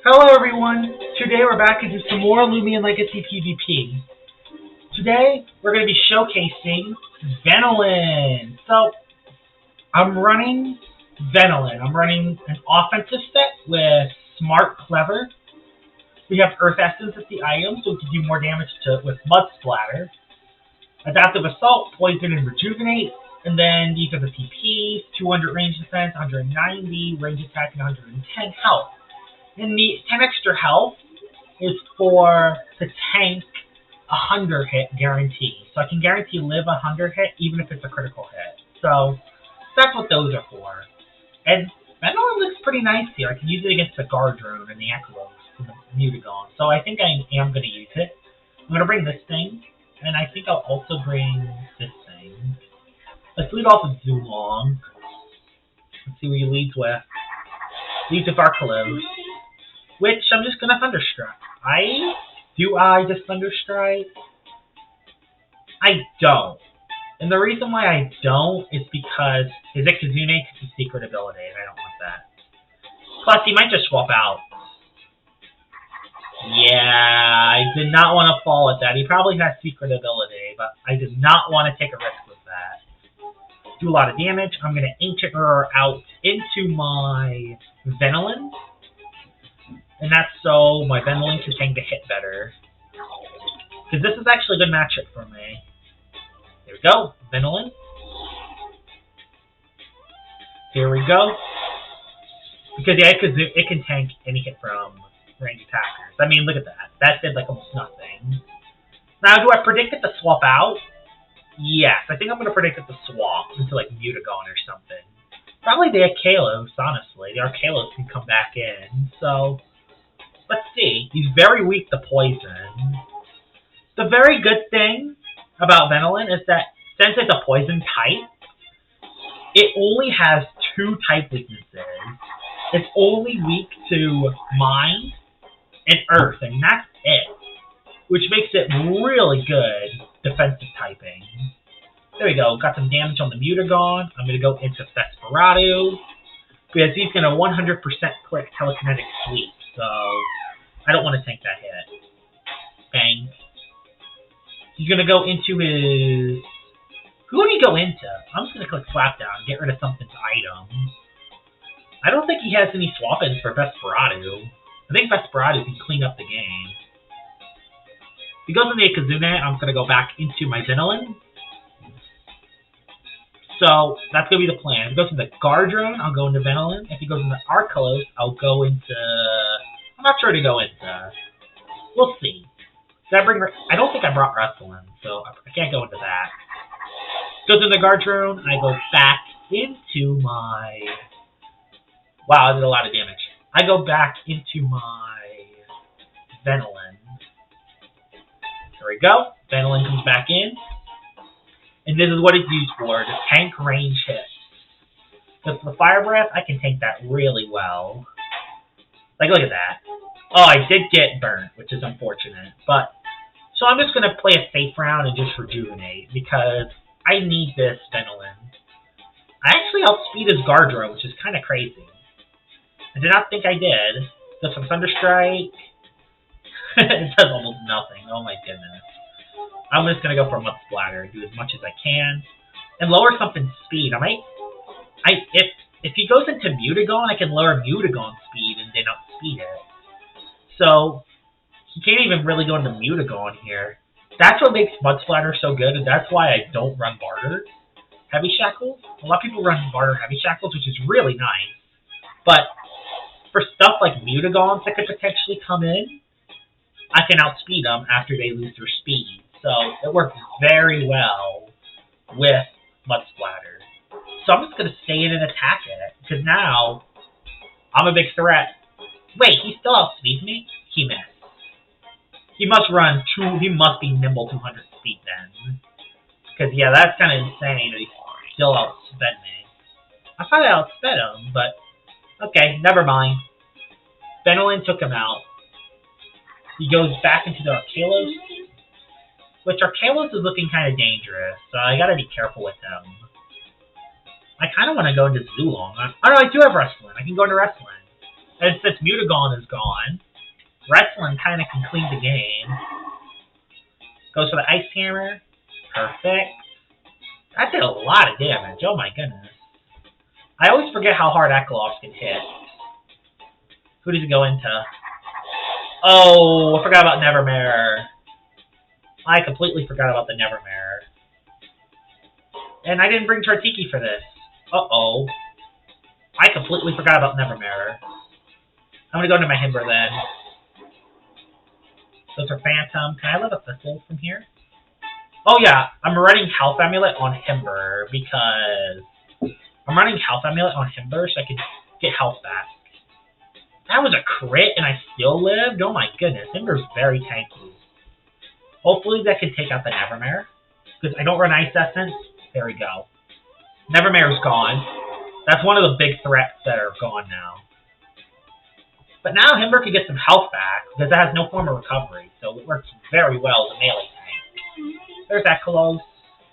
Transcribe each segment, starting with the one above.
Hello everyone! Today we're back into some more Loomian Legacy PvP. Today we're going to be showcasing Venolen. So, I'm running Venolen. I'm running an offensive set with Smart Clever. We have Earth Essence as the item, so we can do more damage with Mud Splatter. Adaptive Assault, Poison, and Rejuvenate. And then these are the CPs, 200 range defense, 190 range attack, and 110 health. And the 10 extra health is to tank a 100 hit guarantee. So I can guarantee live a 100 hit even if it's a critical hit. So that's what those are for. And Venolen looks pretty nice here. I can use it against the Guard Drone and the Echoes and the Mutagon. So I think I am going to use it. I'm going to bring this thing. And I think I'll also bring this thing. Let's lead off with Zulong. Let's see what he leads with. Leads with Arcalos. Which I'm just gonna Thunderstrike. Do I just Thunderstrike? I don't. And the reason why I don't is because his Ikazune takes a secret ability, and I don't want that. Plus, he might just swap out. Yeah, I did not want to fall at that. He probably has secret ability, but I did not want to take a risk with that. Do a lot of damage. I'm gonna Ancient Mirror out into my Venolen. And that's so my Venolen can tank the hit better. Because this is actually a good matchup for me. There we go. Venolen. Here we go. Because yeah, it can tank any hit from ranged attackers. I mean, look at that. That did like almost nothing. Now, do I predict it to swap out? Yes. I think I'm going to predict it to swap into like Mutagon or something. Probably the Arcalos, honestly. The Arcalos can come back in. So let's see. He's very weak to poison. The very good thing about Venolen is that since it's a poison type, it only has 2 type weaknesses. It's only weak to Mind and Earth, and that's it. Which makes it really good defensive typing. There we go. Got some damage on the Mutagon. I'm going to go into Vesperado. Because he's going to 100% crit telekinetic sweep. So I don't want to tank that hit. Bang. He's going to go into his... Who would he go into? I'm just going to click Slapdown and get rid of something's item. I don't think he has any swap-ins for Vesperado. I think Vesperado can clean up the game. If he goes into Ikazune, I'm going to go back into my Venolen. So that's going to be the plan. If he goes into Guard Drone, I'll go into Venolen. If he goes into Arcalos, I'll go into... I'm not sure to go into. We'll see. Did I bring... I don't think I brought Wrestling, so I can't go into that. Goes into Guard Drone, I go back into my... Wow, I did a lot of damage. I go back into my Venolen. There we go. Venolen comes back in. And this is what it's used for, to tank range hits. Because the Fire Breath, I can tank that really well. Like, look at that. Oh, I did get burnt, which is unfortunate. But, so I'm just going to play a safe round and just Rejuvenate, because I need this Venolen. I actually outspeed his Guard Drone, which is kind of crazy. I did not think I did. Does some Thunderstrike. It does almost nothing. Oh my goodness. I'm just going to go for Mud Splatter, do as much as I can, and lower something's speed. If he goes into Mutagon, I can lower Mutagon's speed and then outspeed it. So, he can't even really go into Mutagon here. That's what makes Mud Splatter so good, and that's why I don't run Barter Heavy Shackles. A lot of people run Barter Heavy Shackles, which is really nice. But for stuff like Mutagons that could potentially come in, I can outspeed them after they lose their speed. So it works very well with Mud Splatter. So I'm just going to stay in and attack it, because now I'm a big threat. Wait, he still outspeeds me? He missed. He must be nimble 200 speed then. Because, yeah, that's kind of insane that he still outsped me. I thought I outsped him, but okay, never mind. Venolen took him out. He goes back into the Arcalos, which Arcalos is looking kind of dangerous, so I gotta be careful with him. I kind of want to go into Zulong. Oh no, I do have Wrestling. I can go into Wrestling. And since Mutagon is gone, Wrestling kind of can clean the game. Goes for the Ice Hammer. Perfect. That did a lot of damage. Oh my goodness. I always forget how hard Eklops can hit. Who does it go into? Oh, I forgot about Nevermare. I completely forgot about the Nevermare. And I didn't bring Tartiki for this. Uh-oh. I completely forgot about Nevermare. I'm going to go into my Himber then. Those are Phantom. Can I live a Thistle from here? Oh yeah, I'm running Health Amulet on Himber because... I'm running Health Amulet on Himber so I can get health back. That was a crit and I still lived? Oh my goodness, Himber's very tanky. Hopefully that can take out the Nevermare. Because I don't run Ice Essence. There we go. Nevermare's gone. That's one of the big threats that are gone now. But now Himber can get some health back because it has no form of recovery. So it works very well as a melee tank. There's that close.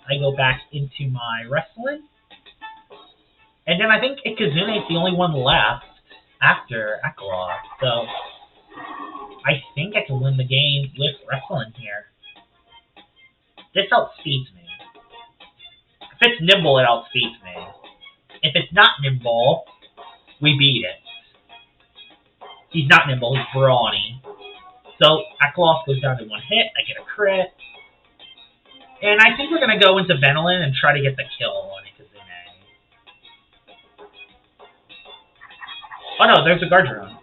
I go back into my Wrestling. And then I think Ikazune is the only one left after Eklops. So I think I can win the game with Wrestling here. This outspeeds me. If it's nimble, it outspeeds me. If it's not nimble, we beat it. He's not nimble, he's brawny. So Eklops goes down to one hit, I get a crit. And I think we're going to go into Venolen and try to get the kill on Ikazune. Oh no, there's a Guardian.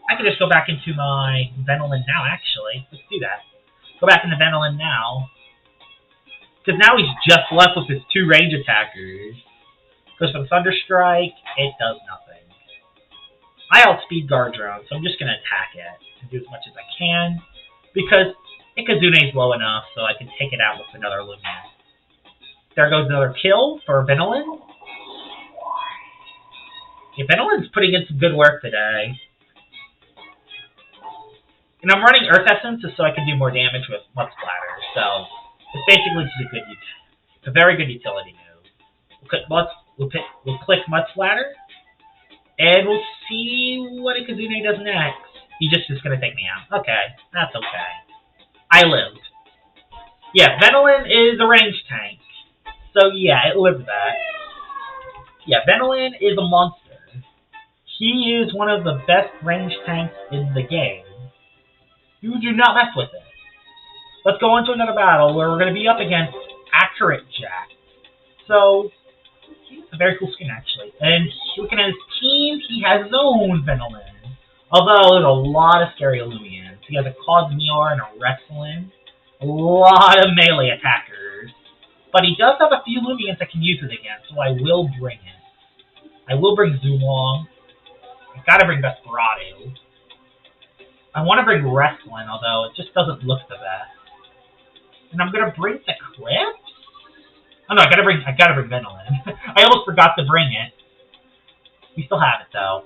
I can just go back into my Venolen now, actually. Let's do that. Go back into Venolen now. Because now he's just left with his two range attackers. Goes for the Thunder Strike, it does nothing. I outspeed Guardian, so I'm just going to attack it and do as much as I can. Because Ikazune's low enough, so I can take it out with another Loomian. There goes another kill for Venolen. Yeah, Venolen's putting in some good work today. And I'm running Earth Essence so I can do more damage with Mud Splatter. So it's basically just a very good utility move. We'll click Mud Splatter, and we'll see what Ikazune does next. He just is going to take me out. Okay, that's okay. I lived. Yeah, Venolen is a range tank. So yeah, it lived that. Yeah, Venolen is a monster. He is one of the best range tanks in the game. You do not mess with it. Let's go on to another battle where we're going to be up against Accurate Jack. So, he's a very cool skin actually. And looking at his team, he has his own Venolen. Although there's a lot of scary Loomians. He has a Cosmere and a Wrestling. A lot of melee attackers. But he does have a few Loomians that can use it against, so I will bring it. I will bring Zulong. I've got to bring Vesperado. I want to bring Wrestling, although it just doesn't look the best. And I'm gonna bring the Eclipse? Oh no, I gotta bring Venolen. I almost forgot to bring it. We still have it though.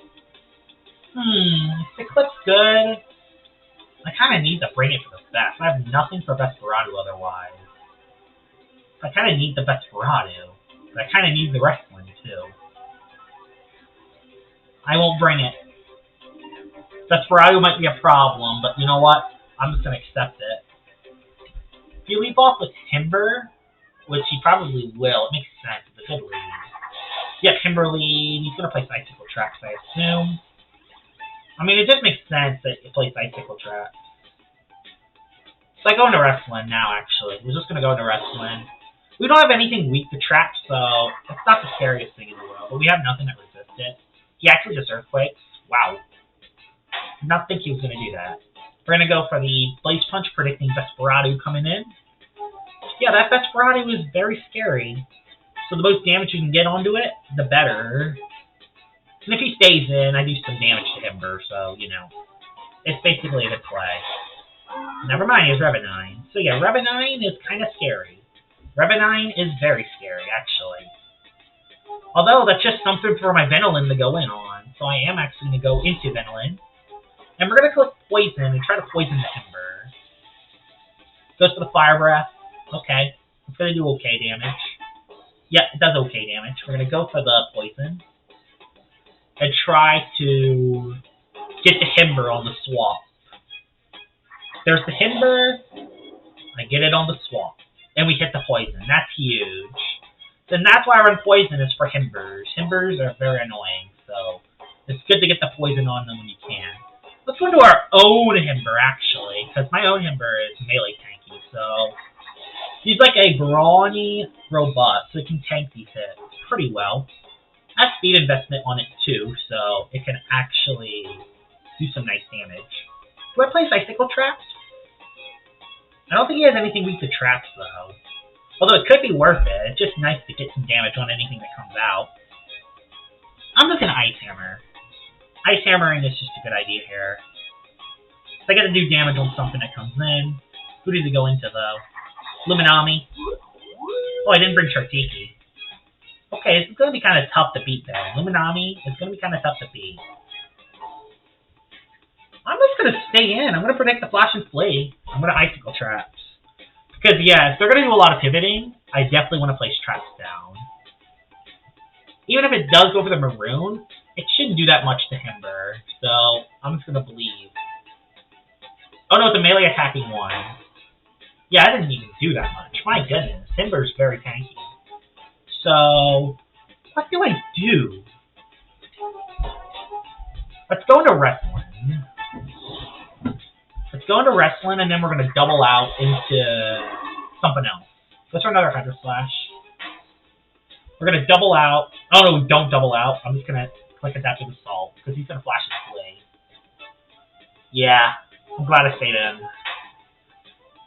Is the Eclipse good? I kinda need to bring it for the best. I have nothing for Vesperado otherwise. I kinda need the Vesperado. But I kinda need the Wrestling too. I won't bring it. Vesperado might be a problem, but you know what? I'm just gonna accept it. If you leave off with Timber, which he probably will, it makes sense. It's a good lead. Yep, Timber lead. He's gonna play Icicle Traps, I assume. I mean, it just makes sense that he plays Icicle Traps. So I go into Wrestling now, actually. We're just gonna go into Wrestling. We don't have anything weak to traps, so it's not the scariest thing in the world. But we have nothing that resists it. He actually just Earthquakes. Wow. Did not think he was going to do that. We're going to go for the Blaze Punch, predicting Vesperado coming in. Yeah, that Vesperado is very scary. So the most damage you can get onto it, the better. And if he stays in, I do some damage to Himber, so, you know. It's basically a good play. Never mind, he's Revenine. So yeah, Revenine is kind of scary. Revenine is very scary, actually. Although, that's just something for my Venolen to go in on. So I am actually going to go into Venolen. And we're going to click Poison and try to poison the Himber. Goes for the Fire Breath. Okay. It's going to do okay damage. Yeah, it does okay damage. We're going to go for the Poison. And try to get the Himber on the swap. There's the Himber. I get it on the swap. And we hit the poison. That's huge. Then that's why I run poison is for Himbers. Himbers are very annoying, so it's good to get the poison on them when you can. Let's go into our own Himber, actually, because my own Himber is melee tanky, so he's like a brawny robust, so it can tank these hits pretty well. I have speed investment on it too, so it can actually do some nice damage. Do I place icicle traps? I don't think he has anything weak to traps, though. Although it could be worth it. It's just nice to get some damage on anything that comes out. I'm just going to Ice Hammer. Ice Hammering is just a good idea here. So I got to do damage on something that comes in. Who does it go into, though? Luminami. Oh, I didn't bring Chartiki. Okay, it's going to be kind of tough to beat, though. Luminami is going to be kind of tough to beat. I'm just going to stay in. I'm going to predict the Flash and Flee. I'm going to Icicle Traps. Because, yeah, if they're going to do a lot of pivoting, I definitely want to place traps down. Even if it does go for the Maroon, it shouldn't do that much to Himber. So, I'm just going to believe. Oh, no, it's a melee attacking one. Yeah, I didn't even do that much. My goodness, Himber's very tanky. So, what do I do? Let's go into Wrestling. Let's go into Wrestling, and then we're going to double out into something else. Let's try another Hydro Slash. We're going to double out. Oh, no, we don't double out. I'm just going to click Adaptive Assault, because he's going to Flash and Flee. Yeah, I'm glad I stayed in.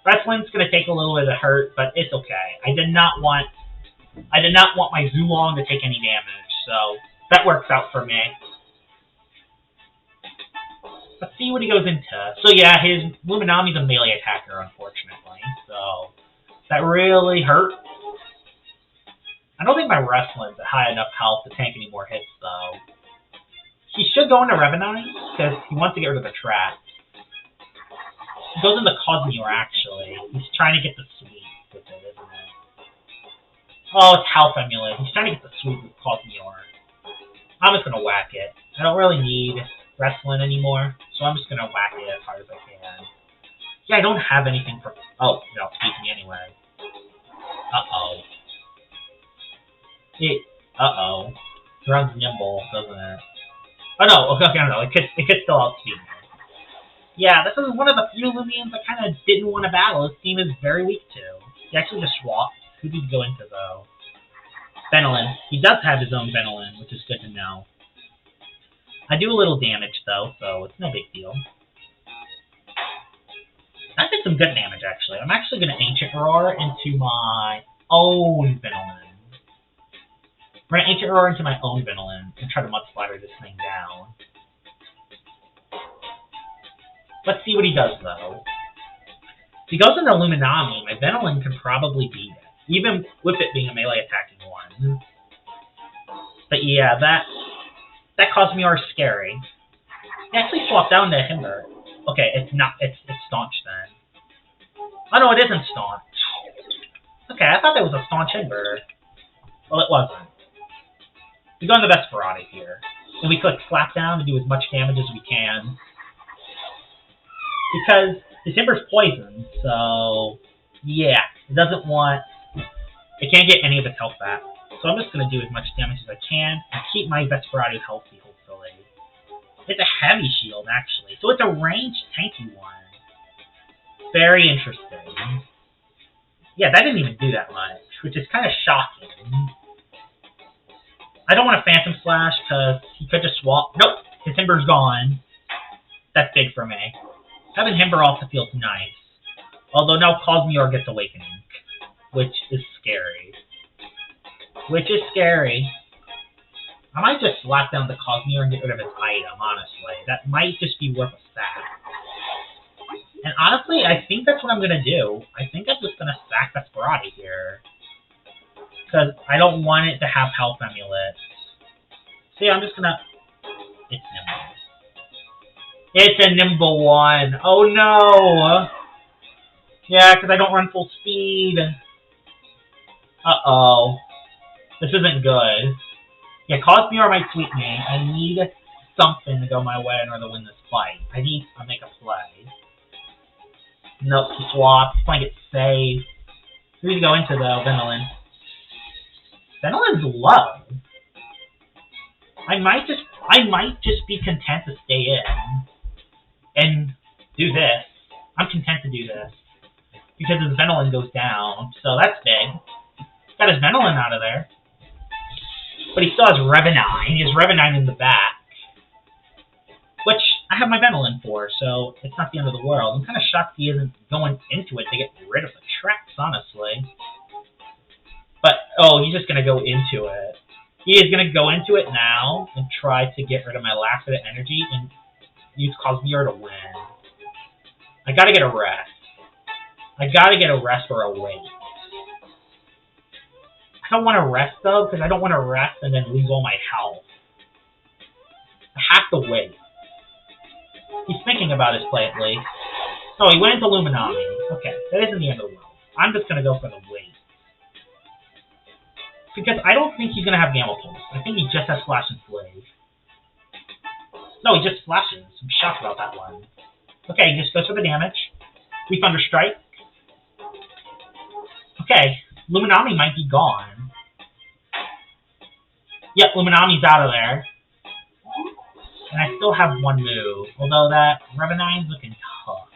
Wrestling's going to take a little bit of hurt, but it's okay. I did not want my Zulong to take any damage, so that works out for me. Let's see what he goes into. So yeah, his Luminami's a melee attacker, unfortunately. So that really hurt. I don't think my Wrestling's at high enough health to tank any more hits, though. He should go into Revenant, because he wants to get rid of the trap. He goes into Cosmere, actually. He's trying to get the sweep with it, isn't it? Oh, it's Health Amulet. He's trying to get the sweep with Cosmere. I'm just going to whack it. I don't really need Wrestling anymore, so I'm just going to whack it as hard as I can. Yeah, I don't have anything for... Oh, it outspeeds me anyway. Uh-oh. Uh-oh. It runs nimble, doesn't it? Oh, no. Okay, no. It could still outspeed me. Yeah, this is one of the few Loomians I kind of didn't want to battle. This team is very weak to. He actually just swapped. Who did he go into, though? Venolen. He does have his own Venolen, which is good to know. I do a little damage, though, so it's no big deal. I did some good damage, actually. I'm actually going to Ancient Roar into my own Venolen. I'm going to Ancient Roar into my own Venolen and try to Mud Splatter this thing down. Let's see what he does, though. If he goes into Luminami, my Venolen can probably beat it, even with it being a melee attacking one. But yeah, that Cosmere is scary. He actually swapped down to Himber. Okay, it's not. It's Staunch then. Oh no, it isn't Staunch. Okay, I thought that was a Staunch Himber. Well, it wasn't. We go into Vesperati here, and we click Slap Down to do as much damage as we can. Because his Himber's poisoned, so yeah, it doesn't want. It can't get any of its health back. So I'm just going to do as much damage as I can and keep my Vesperati healthy, hopefully. It's a heavy shield, actually. So it's a ranged tanky one. Very interesting. Yeah, that didn't even do that much, which is kind of shocking. I don't want a Phantom Slash because he could just swap. Nope, his Himber's gone. That's big for me. Having Himber off the field's nice. Although now Cosmere gets Awakening, which is scary. I might just slap down the Cosmere and get rid of his item, honestly. That might just be worth a sack. And honestly, I think that's what I'm going to do. I think I'm just going to sack Vesperati here. Because I don't want it to have Health Amulets. So yeah, I'm just going to... It's nimble. It's a nimble one. Oh no! Yeah, because I don't run full speed. Uh-oh. This isn't good. Yeah, Cosmere might sweep me. I need something to go my way in order to win this fight. I need to make a play. Nope, he swaps. He's playing it safe. Who do you go into, though? Venolen. Venolen's low. I might just be content to stay in and do this. I'm content to do this because his Venolen goes down, so that's big. Got his Venolen out of there, but he still has Revenine. He has Revenine in the back, which I have my Venolen for, so it's not the end of the world. I'm kind of shocked he isn't going into it to get rid of the tracks, honestly. But oh, he's just gonna go into it. He is going to go into it now and try to get rid of my last bit of energy and use Cosmere to win. I got to get a rest. I got to get a rest or a wait. I don't want to rest, though, because I don't want to rest and then lose all my health. I have to wait. He's thinking about his play, at least. Oh, he went into Loomian. Okay, that isn't the end of the world. I'm just going to go for the wait. Because I don't think he's going to have Gamma Pulse. I think he just has Flash and Slave. No, he just flashes. I'm shocked about that one. Okay, he just goes for the damage. We Thunder Strike. Okay, Luminami might be gone. Yep, Luminami's out of there. And I still have one move. Although that Revenine's looking tough.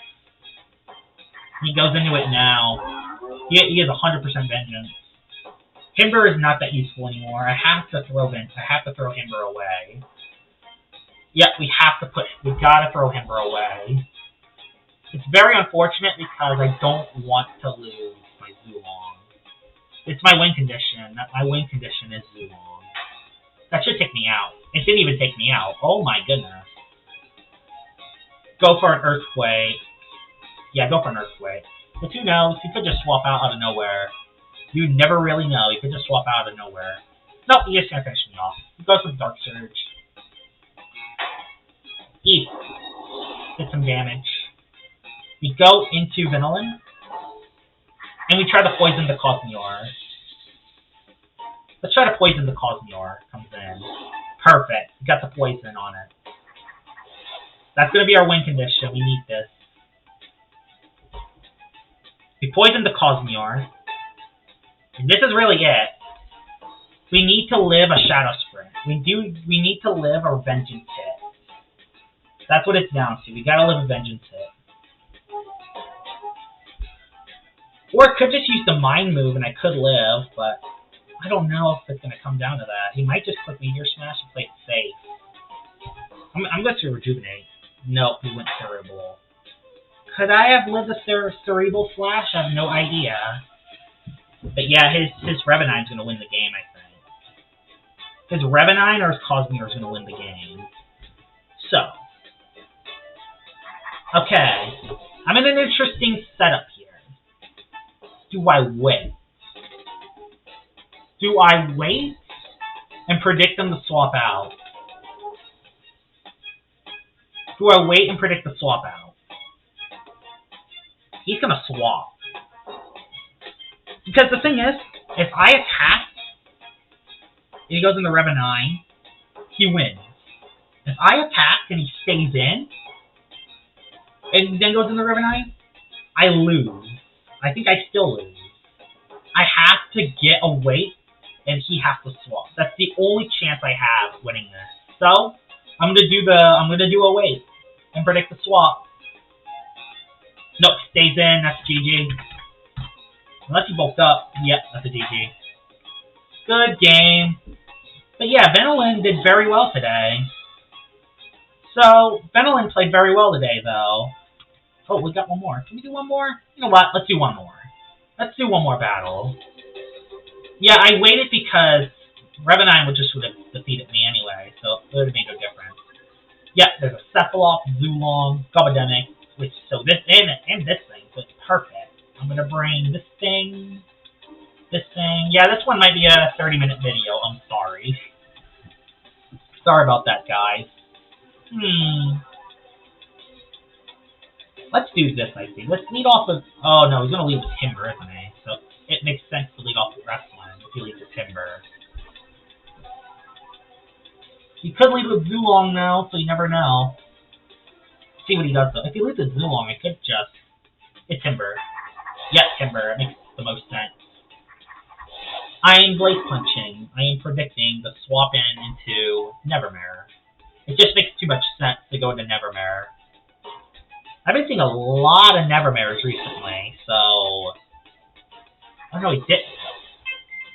He goes into it now. He has 100% Vengeance. Himber is not that useful anymore. I have to throw Himber away. Yep, we gotta throw Himber away. It's very unfortunate because I don't want to lose my Zulong. It's my win condition. My win condition is Zulong. That should take me out. It didn't even take me out. Oh my goodness. Go for an Earthquake. Yeah, go for an Earthquake. But who knows? He could just swap out of nowhere. You never really know. You could just swap out of nowhere. Nope, he just can't finish me off. He goes with Dark Surge. Eat. Did some damage. We go into Venolen. And we try to poison the Cosmere. Let's try to poison the Cosmere. Comes in. Perfect. We got the poison on it. That's going to be our win condition. We need this. We poison the Cosmere. And this is really it. We need to live a Shadow Sprint. We need to live a Vengeance hit. That's what it's down to. We gotta live a Vengeance hit. Or it could just use the Mind move and I could live, but I don't know if it's gonna come down to that. He might just click Meteor Smash and play it safe. I'm going to Rejuvenate. Nope, he went Cerebral. Could I have lived a Cerebral Flash? I have no idea. But yeah, his Revenine's going to win the game, I think. His Revenine or his Cosmere is going to win the game. So. Okay. I'm in an interesting setup here. Do I wait? Do I wait and predict them to swap out? Do I wait and predict the swap out? He's going to swap. Because the thing is, if I attack, and he goes in the Revenine, he wins. If I attack and he stays in, and then goes in the Revenine, I lose. I think I still lose. I have to get a wait, and he has to swap. That's the only chance I have winning this. So, I'm gonna do a wait and predict the swap. Nope, stays in. That's GG. Unless he bulked up. Yep, that's a GG. Good game. But yeah, Venolen did very well today. So, Venolen played very well today, though. Oh, we got one more. Can we do one more? You know what? Let's do one more. Let's do one more battle. Yeah, I waited because Revenine would have defeated me anyway, so it would have made no difference. Yeah, there's a Cephalop, Zulong, Gobademic, so this and this thing, so it's perfect. I'm gonna bring this thing. Yeah, this one might be a 30-minute video. I'm sorry. Sorry about that, guys. Let's do this, I think. Let's lead off with... Oh, no, he's gonna lead with Timber, isn't he? So it makes sense to lead off with Wrestling if he leads with Timber. He could lead with Zulong now, so you never know. See what he does, though. If he leads with Zulong, I could just... It's Timber. Yep, Timber. It makes the most sense. I am Blaze Punching. I am predicting the swap in into Nevermare. It just makes too much sense to go into Nevermare. I've been seeing a lot of Nevermares recently, so... Oh no, he didn't.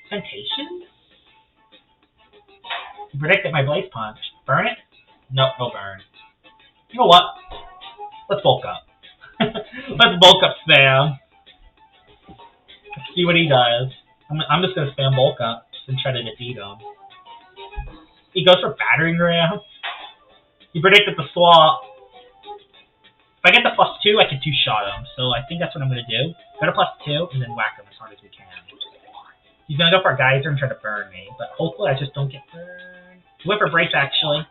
Temptation? He predicted my Blaze Punch. Burn it? Nope, no burn. You know what? Let's bulk up. Let's bulk up Spam. Let's see what he does. I'm just gonna spam bulk up and try to defeat him. He goes for battering ram. He predicted the swap. If I get the +2, I can 2-shot him. So I think that's what I'm gonna do. Go to +2 and then whack him as hard as we can. He's gonna go for a geyser and try to burn me, but hopefully I just don't get burned. He went for brace actually.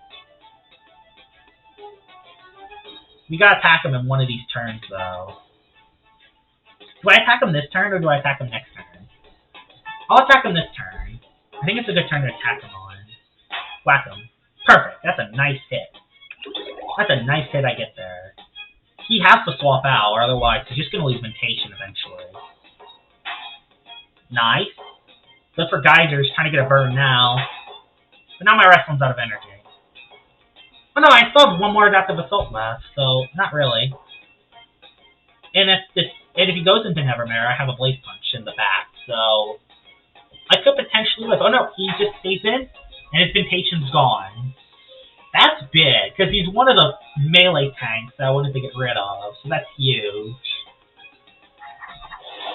We gotta attack him in one of these turns though. Do I attack him this turn or do I attack him next turn? I'll attack him this turn. I think it's a good turn to attack him on. Whack him. Perfect. That's a nice hit. That's a nice hit I get there. He has to swap out, or otherwise he's just going to lose Mentation eventually. Nice. Good for Geysers, trying to get a burn now. But now my wrestling's out of energy. Oh no, I still have one more Adaptive Assault left, so not really. And if he goes into Nevermare, I have a Blaze Punch in the back, so... I could potentially live. Oh no, he just stays in, and his Ventation's gone. That's big, because he's one of the melee tanks that I wanted to get rid of, so that's huge.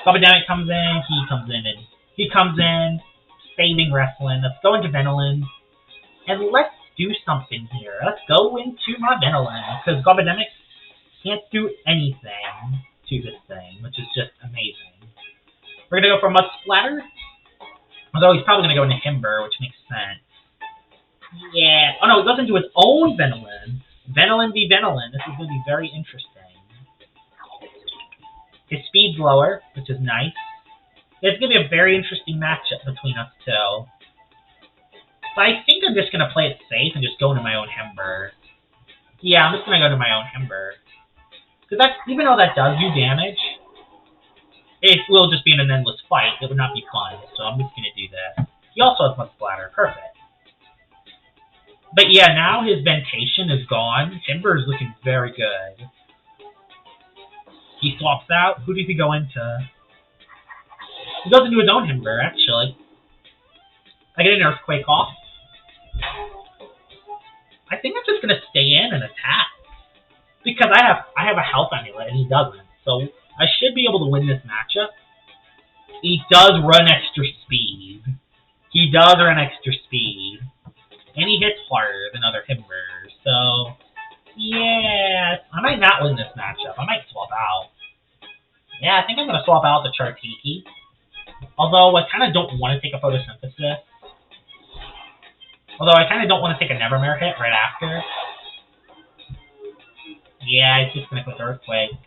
Gobademic comes in, and he comes in, saving wrestling. Let's go into Venolen, and let's do something here. Let's go into my Venolen, because Gobademic can't do anything to this thing, which is just amazing. We're going to go for Mud Splatter. Although he's probably going to go into Himber, which makes sense. Yeah. Oh no, he goes into his own Venolen. Venolen v Venolen. This is going to be very interesting. His speed's lower, which is nice. It's going to be a very interesting matchup between us two. But I think I'm just going to play it safe and just go into my own Himber. Yeah, I'm just going to go to my own Himber. Because that's, even though that does do damage, it will just be an endless fight. It would not be fun, so I'm just going to do that. He also has Mud Splatter. Perfect. But yeah, now his Ventation is gone. Timber is looking very good. He swaps out. Who does he go into? He goes into his own Himber, actually. I get an Earthquake off. I think I'm just going to stay in and attack. Because I have a health amulet, and he doesn't. So... I should be able to win this matchup. He does run extra speed. He does run extra speed. And he hits harder than other Himbers. So, yeah, I might not win this matchup. I might swap out. Yeah, I think I'm going to swap out the Chartiki. Although, I kind of don't want to take a Photosynthesis. Although, I kind of don't want to take a Nevermare hit right after. Yeah, he's just going to click Earthquake.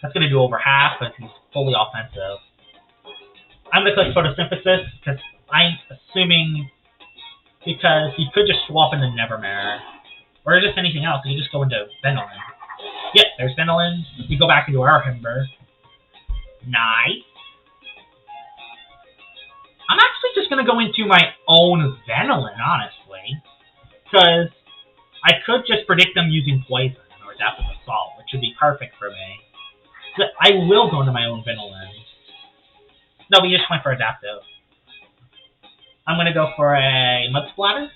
That's going to do over half, but he's fully offensive. I'm going to click Photosynthesis, because I'm assuming... Because he could just swap into Nevermare. Or just anything else. He could just go into Venolen. Yep, there's Venolen. We go back into our Himber. Nice. I'm actually just going to go into my own Venolen, honestly. Because I could just predict them using Poison or Adaptive Assault, which would be perfect for me. But I will go into my own Venolen. No, we just went for Adaptive. I'm going to go for a Mud Splatter.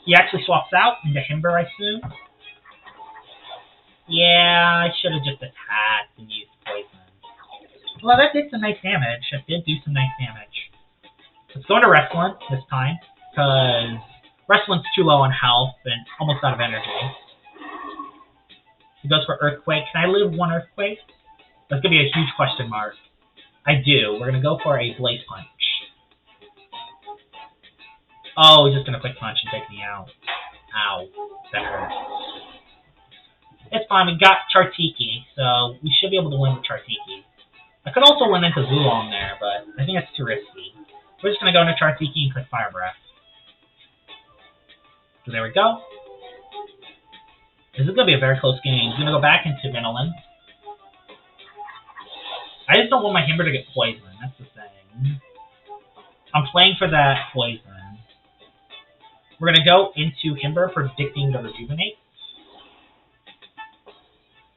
He actually swaps out into Himber, I assume. Yeah, I should have just attacked and used Poison. Well, that did some nice damage. It did do some nice damage. Let's go into Wrestling this time, because Wrestling's too low on health and almost out of energy. He goes for Earthquake. Can I live one Earthquake? That's going to be a huge question mark. I do. We're going to go for a Blaze Punch. Oh, he's just going to Quick Punch and take me out. Ow. That hurt. It's fine. We got Chartiki, so we should be able to win with Chartiki. I could also win into Zulong there, but I think that's too risky. We're just going to go into Chartiki and click Fire Breath. So there we go. This is going to be a very close game. He's going to go back into Venolen. I just don't want my Himber to get poisoned. That's the thing. I'm playing for that poison. We're going to go into Himber, predicting the Rejuvenate.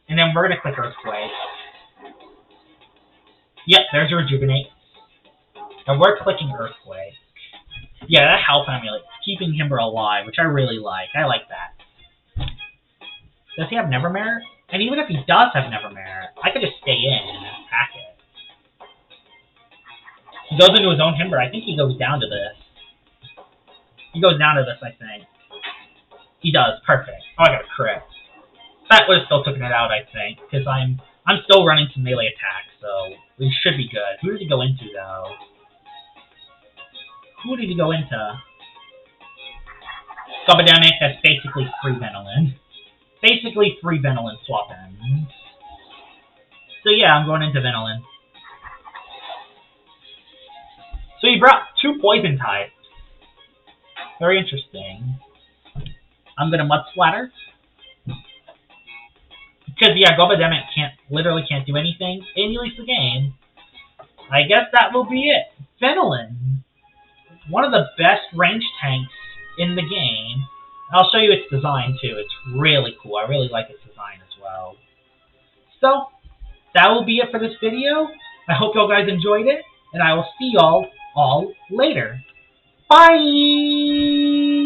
And then we're going to click Earthquake. Yep, there's a Rejuvenate. And we're clicking Earthquake. Yeah, that Health Amulet. Keeping Himber alive, which I really like. I like that. Does he have Nevermare? And even if he does have Nevermare, I could just stay in and attack it. He goes into his own Himber. I think he goes down to this. He goes down to this, I think. He does. Perfect. Oh, I got a crit. That would have still taken it out, I think, because I'm still running some melee attacks, so we should be good. Who did he go into, though? Who did he go into? Gobademic, that's basically free Venolen. Basically free Venolen swap-ins. So yeah, I'm going into Venolen. So he brought 2 poison types. Very interesting. I'm going to Mud Splatter. Because, yeah, Gobademic literally can't do anything. And he leaves the game. I guess that will be it. Venolen. One of the best range tanks in the game. I'll show you its design, too. It's really cool. I really like its design as well. So, that will be it for this video. I hope y'all guys enjoyed it. And I will see y'all all later. Bye!